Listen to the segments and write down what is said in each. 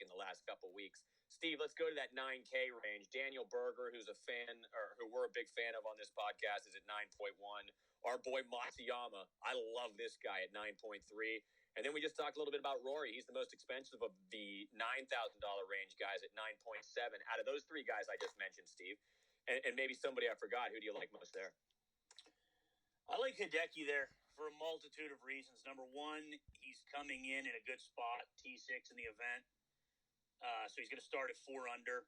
in the last couple weeks. Steve, let's go to that 9K range. Daniel Berger, who's a fan, or who we're a big fan of on this podcast, is at 9.1. Our boy Matsuyama, I love this guy at 9.3. And then we just talked a little bit about Rory. He's the most expensive of the $9,000 range guys at 9.7. Out of those three guys I just mentioned, Steve, and maybe somebody I forgot, who do you like most there? I like Hideki there for a multitude of reasons. Number one, he's coming in a good spot, T6 in the event. So he's going to start at 4 under.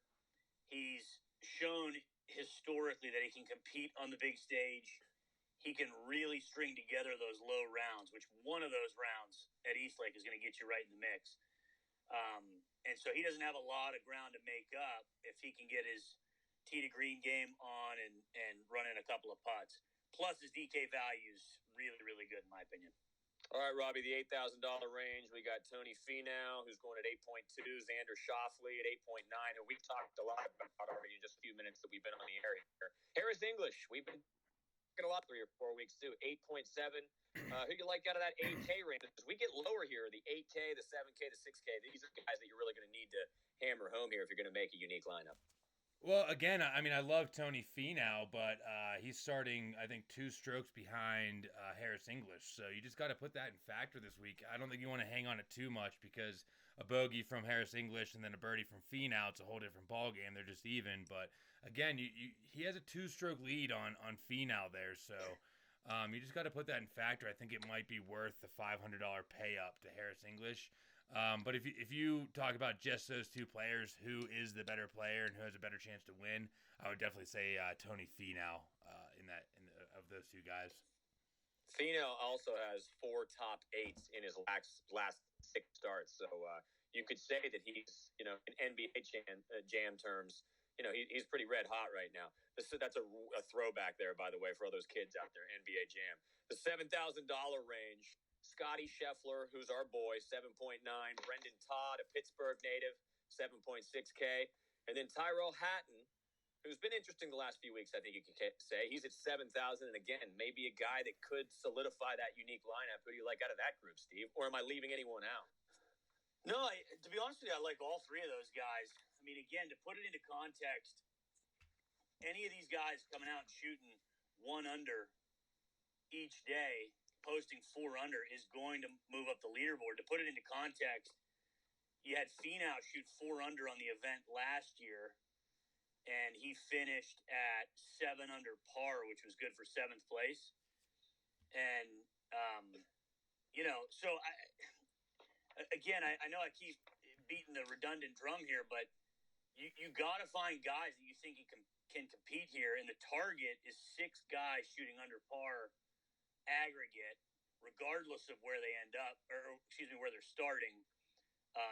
He's shown historically that he can compete on the big stage. He can really string together those low rounds, which one of those rounds at Eastlake is going to get you right in the mix. And so he doesn't have a lot of ground to make up if he can get his tee to green game on and run in a couple of putts. Plus, his DK value's really, really good, in my opinion. All right, Robbie, the $8,000 range. We got Tony Finau, who's going at 8.2, Xander Schauffele at 8.9, who we've talked a lot about already in just a few minutes that we've been on the air here. Harris English, we've been talking a lot 3 or 4 weeks, too, 8.7. Who do you like out of that 8K range? As we get lower here, the 8K, the 7K, the 6K, these are guys that you're really going to need to hammer home here if you're going to make a unique lineup. Well, again, I mean, I love Tony Finau, but he's starting, I think, 2 strokes behind Harris English. So you just got to put that in factor this week. I don't think you want to hang on it too much because a bogey from Harris English and then a birdie from Finau, it's a whole different ballgame. They're just even. But, again, he has a 2-stroke lead on Finau there. So you just got to put that in factor. I think it might be worth the $500 pay up to Harris English. But if you talk about just those 2 players, who is the better player and who has a better chance to win, I would definitely say Tony Finau of those 2 guys. Finau also has 4 top 8s in his last 6 starts, so you could say that he's, in NBA jam terms, he's pretty red hot right now. That's a throwback there, by the way, for all those kids out there. NBA jam, the $7,000 range. Scotty Scheffler, who's our boy, 7.9. Brendan Todd, a Pittsburgh native, 7.6K. And then Tyrell Hatton, who's been interesting the last few weeks, I think you could say. He's at 7,000. And again, maybe a guy that could solidify that unique lineup. Who do you like out of that group, Steve? Or am I leaving anyone out? No, to be honest with you, I like all 3 of those guys. I mean, again, to put it into context, any of these guys coming out and shooting 1 under each day, posting 4 under, is going to move up the leaderboard. To put it into context, you had Finau shoot 4 under on the event last year, and he finished at 7 under par, which was good for 7th place. And, so I know I keep beating the redundant drum here, but you got to find guys that you think you can compete here. And the target is 6 guys shooting under par aggregate, regardless of where they end up, where they're starting,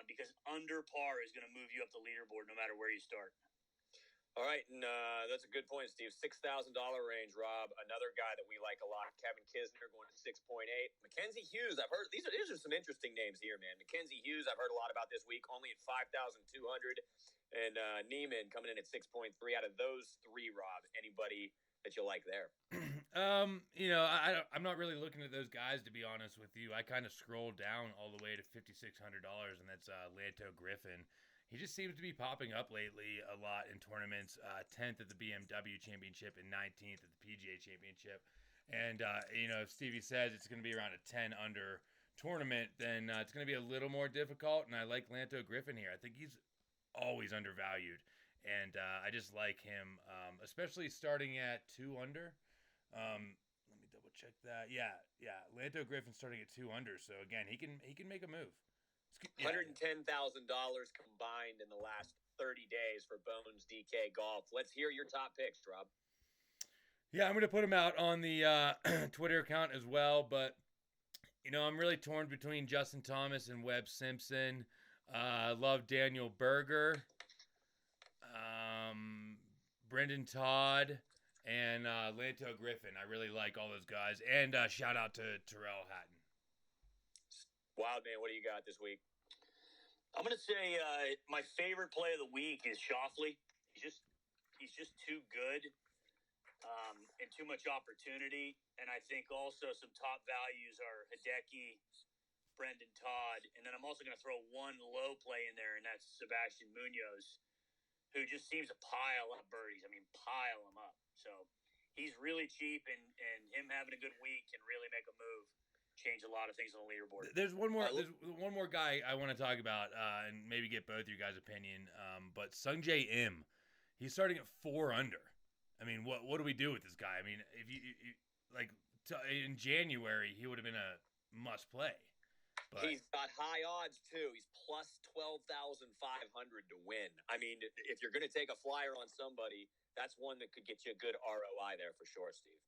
because under par is going to move you up the leaderboard no matter where you start. All right, and that's a good point, Steve. $6,000 range, Rob. Another guy that we like a lot, Kevin Kisner, going to 6.8. Mackenzie Hughes, I've heard these are some interesting names here, man. Mackenzie Hughes, I've heard a lot about this week, only at 5,200, and Neiman coming in at 6.3. Out of those 3, Rob, anybody that you like there? I'm not really looking at those guys, to be honest with you. I kind of scrolled down all the way to $5,600, and that's Lanto Griffin. He just seems to be popping up lately a lot in tournaments. 10th at the BMW Championship and 19th at the PGA Championship. And, if Stevie says it's going to be around a 10 under tournament, then it's going to be a little more difficult. And I like Lanto Griffin here. I think he's always undervalued. And I just like him, especially starting at 2 under. Let me double check that. Yeah. Lanto Griffin starting at 2 under. So again, he can make a move. $110,000 combined in the last 30 days for BonesDKGolf. Let's hear your top picks, Rob. Yeah, I'm going to put him out on the Twitter account as well. But I'm really torn between Justin Thomas and Webb Simpson. I love Daniel Berger. Brendan Todd, and Lanto Griffin. I really like all those guys. And shout out to Tyrell Hatton. Wildman, what do you got this week? I'm going to say my favorite play of the week is Schauffele. He's just too good and too much opportunity. And I think also some top values are Hideki, Brendan Todd, and then I'm also going to throw one low play in there, and that's Sebastian Munoz, who just seems to pile up birdies. I mean, pile them up. So he's really cheap, and him having a good week can really make a move, change a lot of things on the leaderboard. There's one more guy I want to talk about, and maybe get both your guys' opinion. But Sungjae Im, he's starting at 4 under. I mean, what do we do with this guy? I mean, if you in January, he would have been a must play. But he's got high odds too. He's plus 12,500 to win. I mean, if you're going to take a flyer on somebody, that's one that could get you a good ROI there for sure, Steve.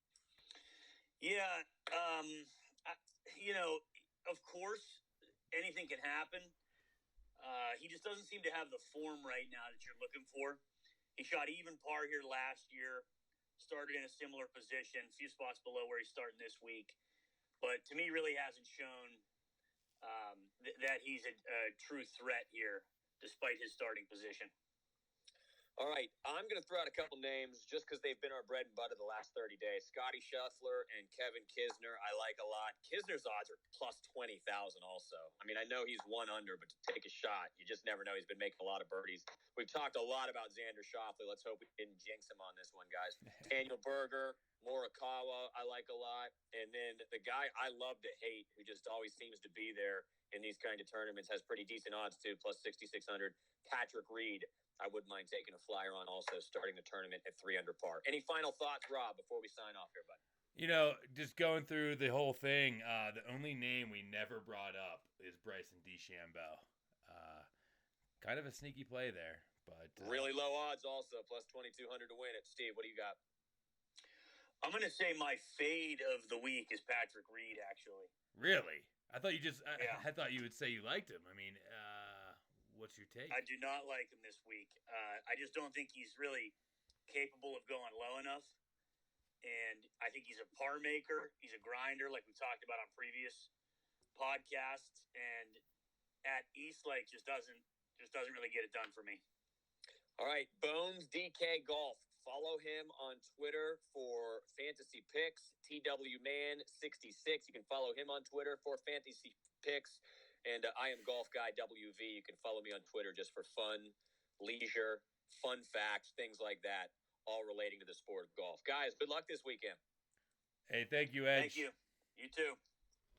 Yeah, of course, anything can happen. He just doesn't seem to have the form right now that you're looking for. He shot even par here last year, started in a similar position, a few spots below where he's starting this week. But to me, really hasn't shown that he's a true threat here, despite his starting position. All right, I'm going to throw out a couple names just because they've been our bread and butter the last 30 days. Scotty Scheffler and Kevin Kisner, I like a lot. Kisner's odds are plus 20,000 also. I mean, I know he's 1 under, but to take a shot, you just never know. He's been making a lot of birdies. We've talked a lot about Xander Schauffele. Let's hope we didn't jinx him on this one, guys. Daniel Berger, Morikawa, I like a lot. And then the guy I love to hate, who just always seems to be there in these kind of tournaments, has pretty decent odds too, plus 6,600, Patrick Reed. I wouldn't mind taking a flyer on also starting the tournament at 3 under par. Any final thoughts, Rob, before we sign off here, bud? You know, just going through the whole thing, the only name we never brought up is Bryson DeChambeau. Kind of a sneaky play there, but really low odds also, plus 2,200 to win it. Steve, what do you got? I'm going to say my fade of the week is Patrick Reed, actually. Really? I thought you Yeah. I thought you would say you liked him. I mean, what's your take? I do not like him this week. I just don't think he's really capable of going low enough. And I think he's a par maker. He's a grinder, like we talked about on previous podcasts. And at Eastlake just doesn't really get it done for me. All right, BonesDKGolf. Follow him on Twitter for fantasy picks. TWman66. You can follow him on Twitter for fantasy picks. And I am Golf Guy WV. You can follow me on Twitter just for fun, leisure, fun facts, things like that, all relating to the sport of golf. Guys, good luck this weekend. Hey, thank you, Edge. Thank you. You too.